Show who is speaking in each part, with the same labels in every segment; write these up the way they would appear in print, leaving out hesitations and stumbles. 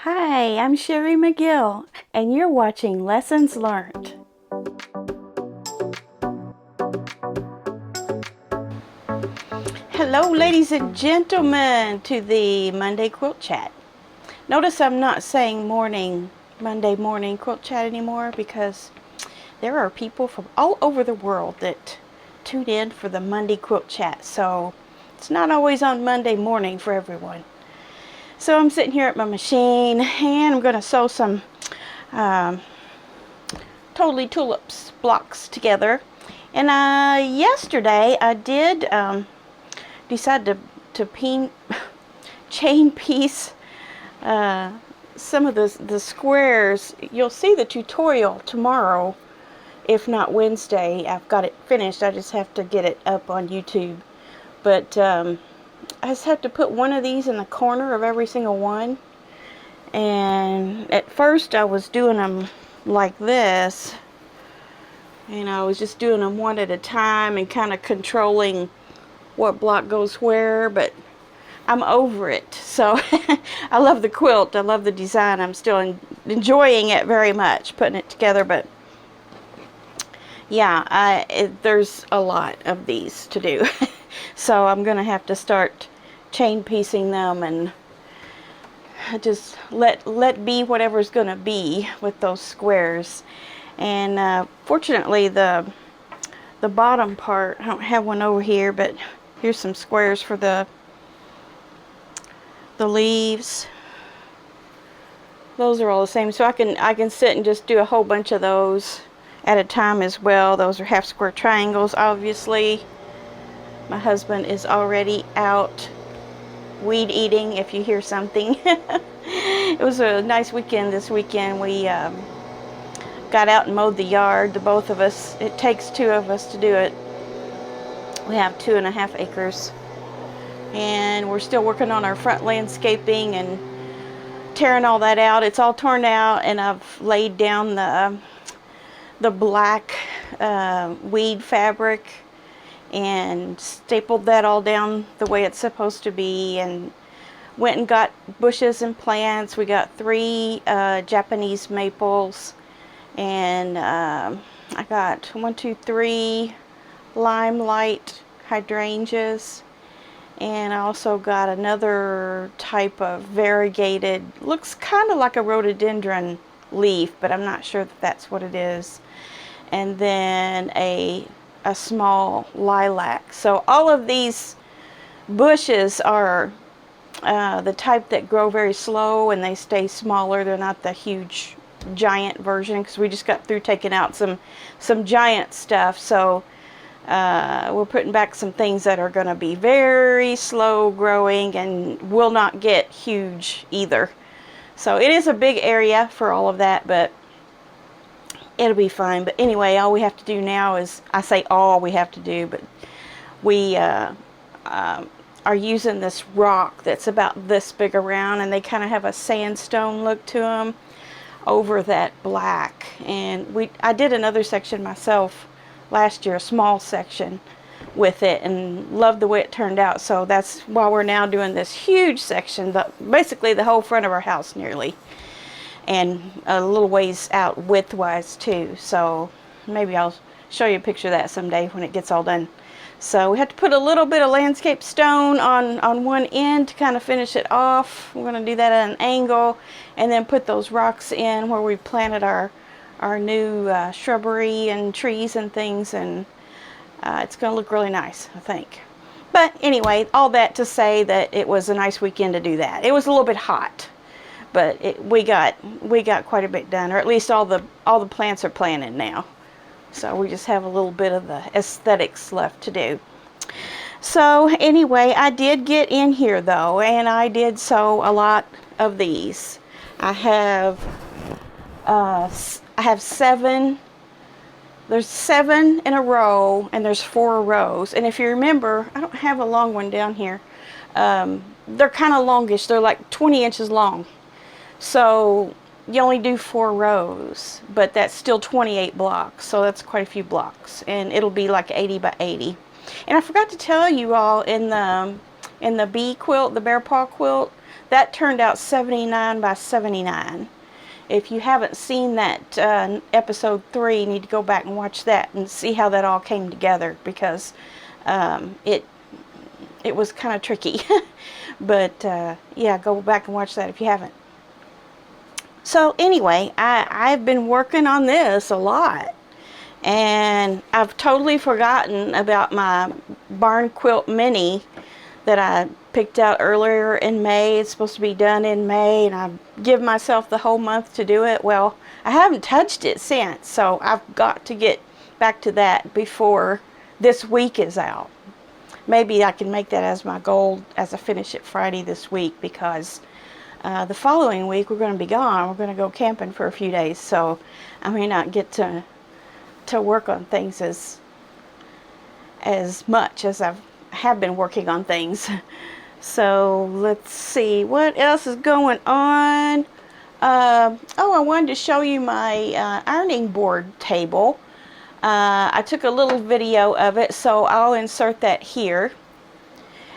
Speaker 1: Hi, I'm Sherry McGill, and you're watching Lessons Learned. Hello, ladies and gentlemen, to the Monday Quilt Chat. Notice I'm not saying Monday morning quilt chat anymore because there are people from all over the world that tune in for the Monday Quilt Chat, so it's not always on Monday morning for everyone. So I'm sitting here at my machine and I'm going to sew some Totally Tulips blocks together. And yesterday I did decide to chain piece some of the squares. You'll see the tutorial tomorrow, if not Wednesday. I've got it finished. I just have to get it up on YouTube. But I just have to put one of these in the corner of every single one. And at first I was doing them like this. And I was just doing them one at a time and kind of controlling what block goes where, but I'm over it. So I love the quilt. I love the design. I'm still enjoying it very much, putting it together. But yeah, there's a lot of these to do. So I'm going to have to start chain piecing them and just let be whatever's going to be with those squares. And fortunately the bottom part, I don't have one over here, but here's some squares for the leaves. Those are all the same, so I can sit and just do a whole bunch of those at a time as well. Those are half square triangles, obviously. My husband is already out weed eating, if you hear something. It was a nice weekend this weekend. We got out and mowed the yard, the both of us. It takes two of us to do it. We have 2.5 acres. And we're still working on our front landscaping and tearing all that out. It's all torn out, and I've laid down the black weed fabric and stapled that all down the way it's supposed to be, and went and got bushes and plants. We got 3 Japanese maples, and I got 3 limelight hydrangeas, and I also got another type of variegated, looks kind of like a rhododendron leaf, but I'm not sure that that's what it is, and then a small lilac. So all of these bushes are the type that grow very slow and they stay smaller. They're not the huge giant version, because we just got through taking out some giant stuff. So we're putting back some things that are going to be very slow growing and will not get huge either. So it is a big area for all of that, but it'll be fine. But anyway, all we have to do now is, I say all we have to do, but we are using this rock that's about this big around, and they kind of have a sandstone look to them over that black. And I did another section myself last year, a small section with it, and loved the way it turned out. So that's why we're now doing this huge section, but basically the whole front of our house nearly, and a little ways out width-wise too. So maybe I'll show you a picture of that someday when it gets all done. So we have to put a little bit of landscape stone on one end to kind of finish it off. We're going to do that at an angle, and then put those rocks in where we planted our new shrubbery and trees and things, and it's going to look really nice, I think. But anyway, all that to say that it was a nice weekend to do that. It was a little bit hot, but we got quite a bit done, or at least all the plants are planted now. So we just have a little bit of the aesthetics left to do. So anyway, I did get in here though, and I did sew a lot of these. I have 7. There's 7 in a row, and there's 4 rows. And if you remember, I don't have a long one down here. They're kind of longish. They're like 20 inches long. So you only do 4 rows, but that's still 28 blocks. So that's quite a few blocks, and it'll be like 80 by 80. And I forgot to tell you all, in the bee quilt, the bear paw quilt, that turned out 79 by 79. If you haven't seen that episode 3, you need to go back and watch that and see how that all came together, because it was kind of tricky. But yeah, go back and watch that if you haven't. So anyway, I've been working on this a lot, and I've totally forgotten about my barn quilt mini that I picked out earlier in May. It's supposed to be done in May, and I give myself the whole month to do it. Well, I haven't touched it since, so I've got to get back to that before this week is out. Maybe I can make that as my goal as I finish it Friday this week, because the following week we're going to be gone. We're going to go camping for a few days, so I may not get to work on things as much as I have been working on things. So let's see what else is going on. Oh, I wanted to show you my ironing board table. I took a little video of it, so I'll insert that here.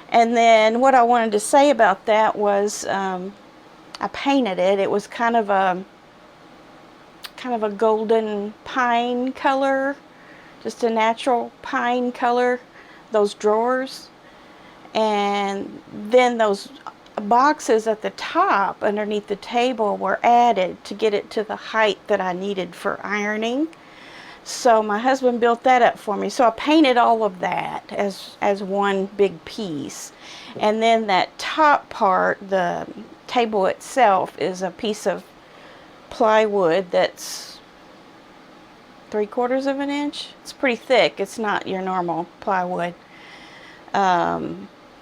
Speaker 1: And then what I wanted to say about that was I painted it. It was kind of a golden pine color, just a natural pine color, those drawers. And then those boxes at the top underneath the table were added to get it to the height that I needed for ironing. So my husband built that up for me. So I painted all of that as one big piece. And then that top part, the table itself, is a piece of plywood that's 3/4 of an inch. It's pretty thick. It's not your normal plywood.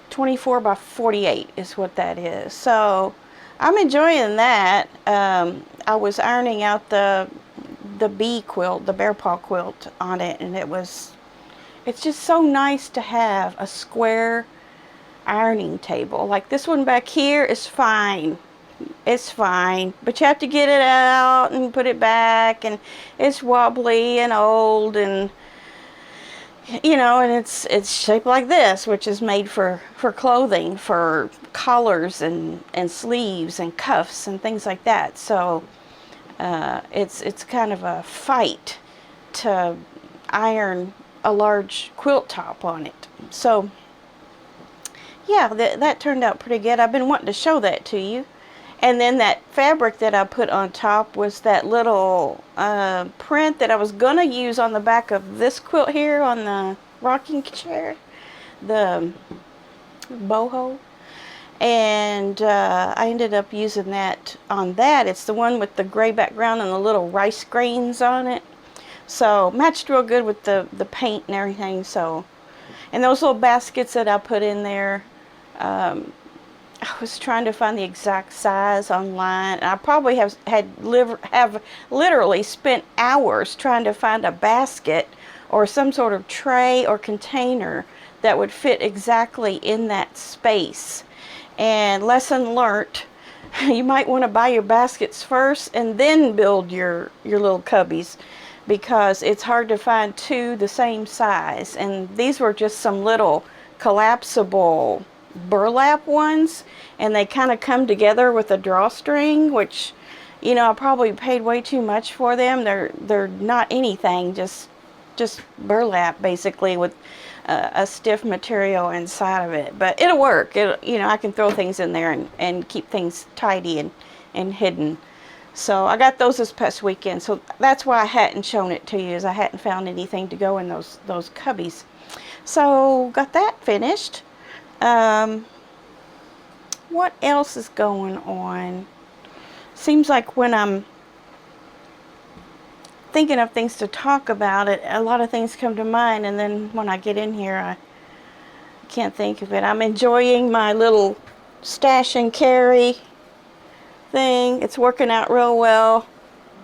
Speaker 1: 24 by 48 is what that is. So I'm enjoying that. I was ironing out the bee quilt, the bear paw quilt on it, and it's just so nice to have a square ironing table. Like this one back here is fine. It's fine, but you have to get it out and put it back, and it's wobbly and old, and you know, and it's shaped like this, which is made for clothing, for collars and sleeves and cuffs and things like that. So it's kind of a fight to iron a large quilt top on it. So yeah, that turned out pretty good. I've been wanting to show that to you. And then that fabric that I put on top was that little print that I was going to use on the back of this quilt here on the rocking chair, the boho. And I ended up using that on that. It's the one with the gray background and the little rice grains on it. So matched real good with the paint and everything. So, and those little baskets that I put in there, I was trying to find the exact size online. I probably have literally spent hours trying to find a basket or some sort of tray or container that would fit exactly in that space. And lesson learned, you might want to buy your baskets first and then build your little cubbies, because it's hard to find two the same size. And these were just some little collapsible burlap ones, and they kind of come together with a drawstring, which, you know, I probably paid way too much for them. They're not anything, just burlap basically with a stiff material inside of it. But it'll work. You know, I can throw things in there and keep things tidy and hidden. So I got those this past weekend. So that's why I hadn't shown it to you, is I hadn't found anything to go in those cubbies. So got that finished. What else is going on? Seems like when I'm thinking of things to talk about, a lot of things come to mind, and then when I get in here, I can't think of it. I'm enjoying my little stash and carry thing. It's working out real well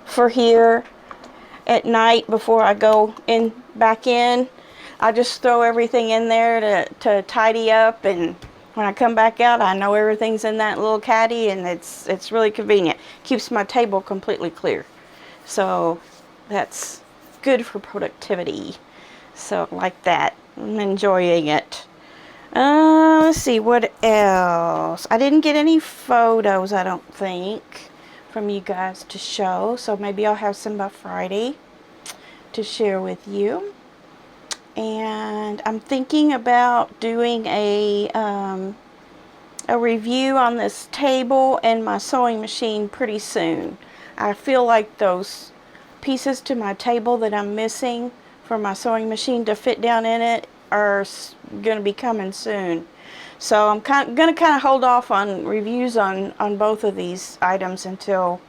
Speaker 1: for here at night before I go back in. I just throw everything in there to tidy up, and when I come back out, I know everything's in that little caddy, and it's really convenient. Keeps my table completely clear. So that's good for productivity. So like that, I'm enjoying it. Let's see, what else? I didn't get any photos, I don't think, from you guys to show, so maybe I'll have some by Friday to share with you. And I'm thinking about doing a review on this table and my sewing machine pretty soon. I feel like those pieces to my table that I'm missing for my sewing machine to fit down in it are going to be coming soon. So I'm going to kind of hold off on reviews on both of these items until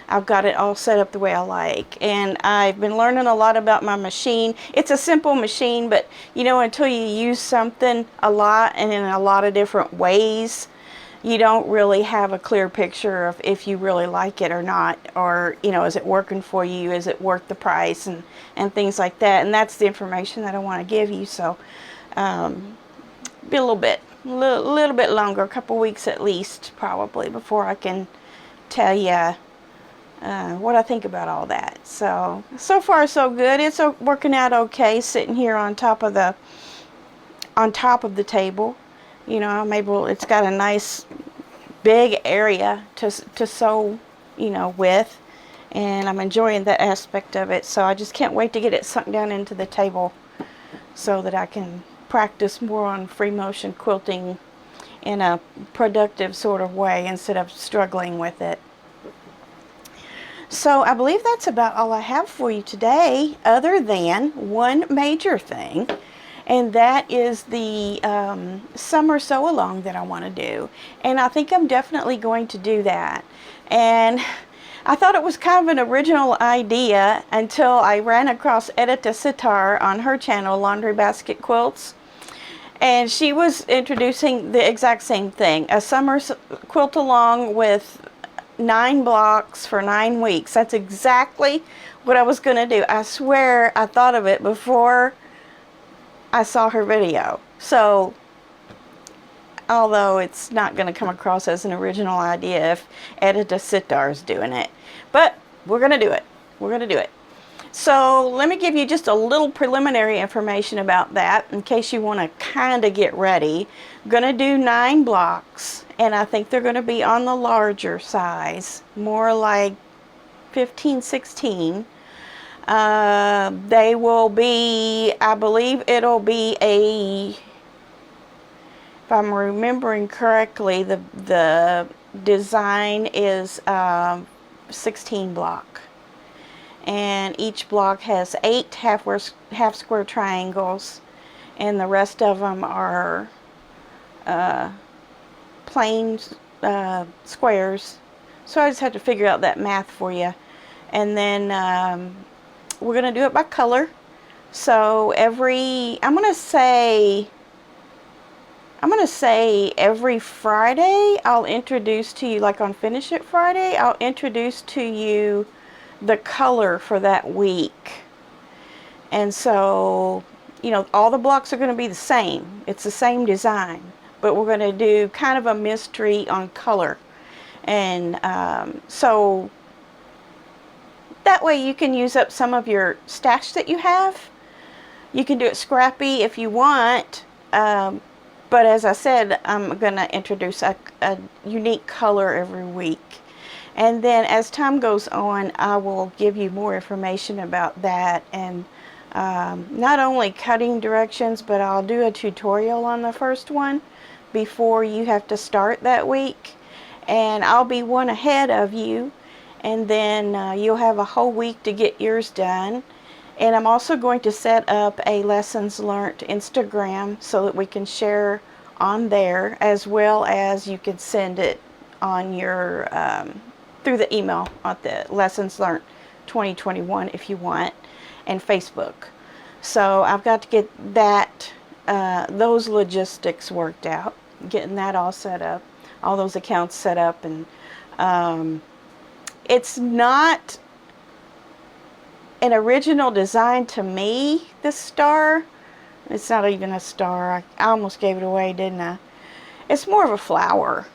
Speaker 1: I've got it all set up the way I like. And I've been learning a lot about my machine. It's a simple machine, but you know, until you use something a lot and in a lot of different ways, you don't really have a clear picture of if you really like it or not, or you know, is it working for you, is it worth the price, and things like that. And that's the information that I want to give you. So be a little bit longer, a couple weeks at least probably, before I can tell you what I think about all that. So far so good. It's working out okay sitting here on top of the table. You know, I'm able, it's got a nice big area to sew, you know, with, and I'm enjoying that aspect of it. So I just can't wait to get it sunk down into the table so that I can practice more on free motion quilting in a productive sort of way instead of struggling with it. So I believe that's about all I have for you today, other than one major thing, and that is the summer sew along that I want to do. And I think I'm definitely going to do that. And I thought it was kind of an original idea until I ran across Edita Sitar on her channel, Laundry Basket Quilts. And she was introducing the exact same thing, a summer quilt along with 9 blocks for 9 weeks. That's exactly what I was going to do. I swear I thought of it before I saw her video. So although it's not going to come across as an original idea if Edita Sitar is doing it, but we're going to do it. We're going to do it. So let me give you just a little preliminary information about that in case you want to kind of get ready. I'm going to do 9 blocks, and I think they're going to be on the larger size, more like 15, 16. They will be, I believe it'll be a, if I'm remembering correctly, the design is 16 block. And each block has 8 half square triangles, and the rest of them are plain squares. So I just had to figure out that math for you. And then we're going to do it by color. So I'm going to say every Friday I'll introduce to you, like on Finish It Friday, I'll introduce to you the color for that week. And so, you know, all the blocks are going to be the same. It's the same design, but we're going to do kind of a mystery on color. And so that way you can use up some of your stash that you have. You can do it scrappy if you want, but as I said, I'm going to introduce a unique color every week. And then as time goes on, I will give you more information about that, and not only cutting directions, but I'll do a tutorial on the first one before you have to start that week. And I'll be one ahead of you, and then you'll have a whole week to get yours done. And I'm also going to set up a lessons learned Instagram so that we can share on there, as well as you can send it on your through the email at the Lessons Learned 2021 if you want, and Facebook. So I've got to get that those logistics worked out, getting that all set up, all those accounts set up. And it's not an original design to me, this star. It's not even a star. I almost gave it away, didn't I? It's more of a flower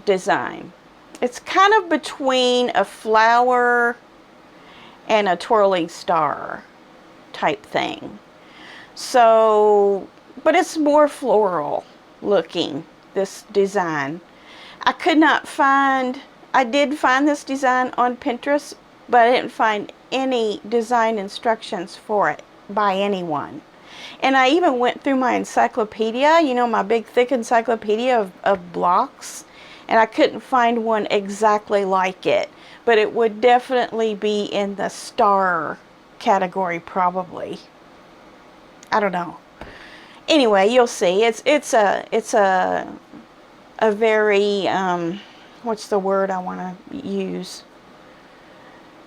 Speaker 1: design. It's kind of between a flower and a twirling star type thing. So, but it's more floral. looking, this design. I could not find, I did find this design on Pinterest, but I didn't find any design instructions for it by anyone. And I even went through my encyclopedia, you know, my big thick encyclopedia of blocks, and I couldn't find one exactly like it. But it would definitely be in the star category, probably. I don't know. Anyway, you'll see. It's a very what's the word I want to use?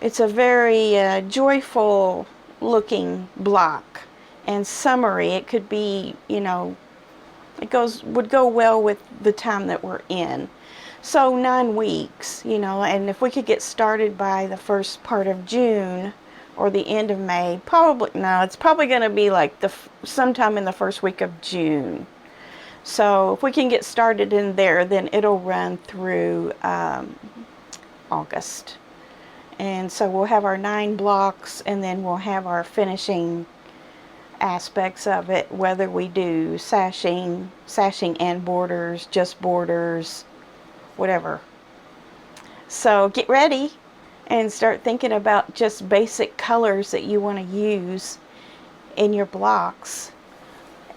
Speaker 1: It's a very joyful looking block and summery. It could be, you know, would go well with the time that we're in. So 9 weeks, you know, and if we could get started by the first part of June or the end of May, probably, no, it's probably going to be like sometime in the first week of June. So if we can get started in there, then it'll run through August. And so we'll have our 9 blocks, and then we'll have our finishing aspects of it, whether we do sashing and borders, just borders, whatever. So get ready and start thinking about just basic colors that you want to use in your blocks,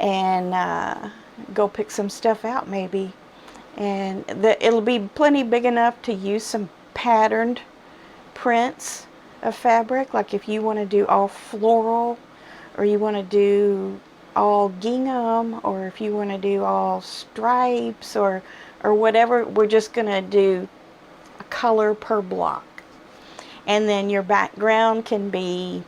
Speaker 1: and go pick some stuff out maybe. And it'll be plenty big enough to use some patterned prints of fabric, like if you want to do all floral, or you want to do all gingham, or if you want to do all stripes, or whatever. We're just going to do a color per block. And then your background can be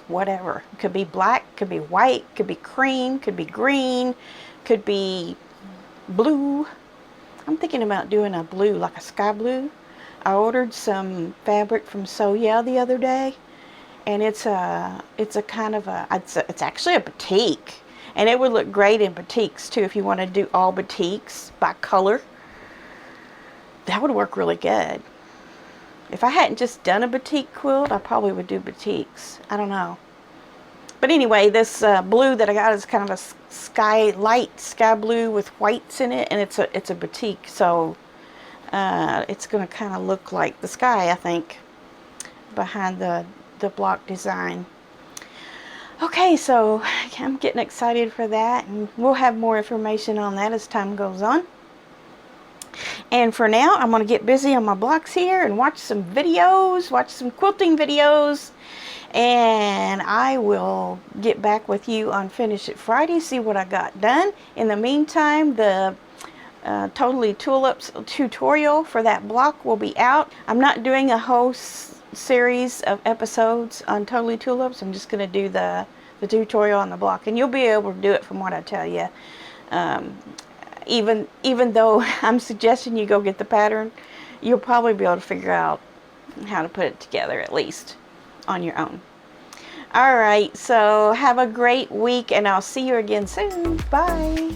Speaker 1: whatever. It could be black, could be white, could be cream, could be green, could be blue. I'm thinking about doing a blue, like a sky blue. I ordered some fabric from Soya the other day, and it's a kind of it's actually a batik, and it would look great in batiks too. If you want to do all batiks by color, that would work really good. If I hadn't just done a batik quilt, I probably would do batiks. I don't know. But anyway, this blue that I got is kind of a light sky blue with whites in it, and it's a batik, so it's going to kind of look like the sky, I think, behind the block design. Okay, so I'm getting excited for that, and we'll have more information on that as time goes on. And for now, I'm going to get busy on my blocks here and watch some videos, watch some quilting videos, and I will get back with you on Finish It Friday, see what I got done. In the meantime, the Totally Tulips tutorial for that block will be out. I'm not doing a whole series of episodes on Totally Tulips. I'm just going to do the tutorial on the block, and you'll be able to do it from what I tell you. Even though I'm suggesting you go get the pattern, you'll probably be able to figure out how to put it together, at least on your own. Alright, so have a great week, and I'll see you again soon. Bye.